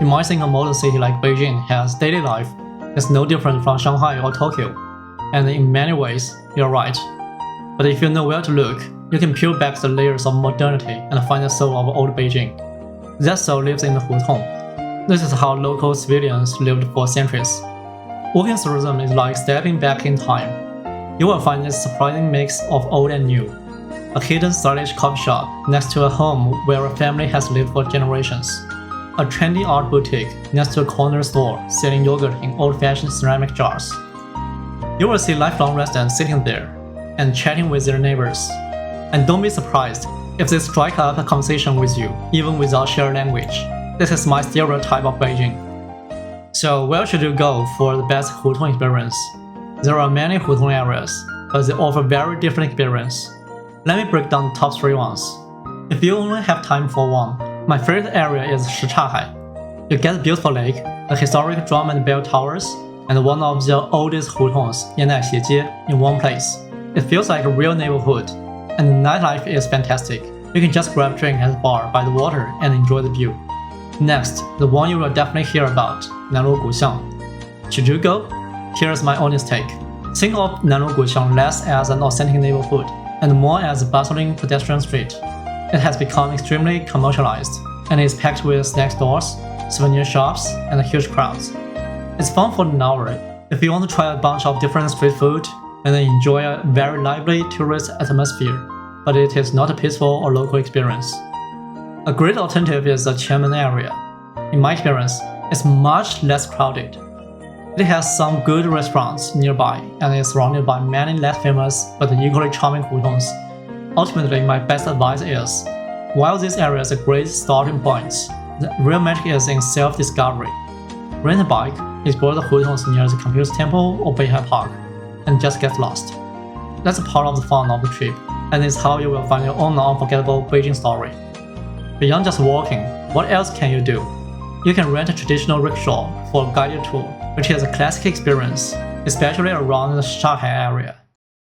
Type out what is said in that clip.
You might think a modern city like Beijing has daily life that's no different from Shanghai or Tokyo, and in many ways, you're right. But if you know where to look, you can peel back the layers of modernity and find the soul of old Beijing. That soul lives in the Hutong. This is how local civilians lived for centuries. Walking through them is like stepping back in time. You will find this surprising mix of old and new. A hidden stylish coffee shop next to a home where a family has lived for generations. A trendy art boutique next to a corner store selling yogurt in old-fashioned ceramic jars. You will see lifelong residents sitting there and chatting with their neighbors. And don't be surprised if they strike up a conversation with you, even without shared language. This is my stereotype of Beijing. So where should you go for the best Hutong experience? There are many Hutong areas, but they offer very different experience. Let me break down the top 3 ones. If you only have time for one, my favorite area is Shichahai. You get a beautiful lake, the historic drum and bell towers, and one of the oldest Hutongs, Yanai in one place. It feels like a real neighborhood, and the nightlife is fantastic. You can just grab a drink at the bar by the water and enjoy the view. Next, the one you will definitely hear about, Nanlu Guxiang. Should you go? Here's my honest take. Think of Nanlu Guxiang less as an authentic neighborhood, and more as a bustling pedestrian street. It has become extremely commercialized, and is packed with snack stores, souvenir shops, and huge crowds. It's fun for an hour if you want to try a bunch of different street food and enjoy a very lively tourist atmosphere, but it is not a peaceful or local experience. A great alternative is the Qianmen area. In my experience, it's much less crowded. It has some good restaurants nearby and is surrounded by many less famous but equally charming hutongs. Ultimately, my best advice is, while these areas are great starting points, the real magic is in self-discovery. Rent a bike, explore the hutongs near the Confucius Temple or Beihai Park, and just get lost. That's a part of the fun of the trip, and it's how you will find your own unforgettable Beijing story. Beyond just walking, what else can you do? You can rent a traditional rickshaw for a guided tour, which is a classic experience, especially around the Shanghai area.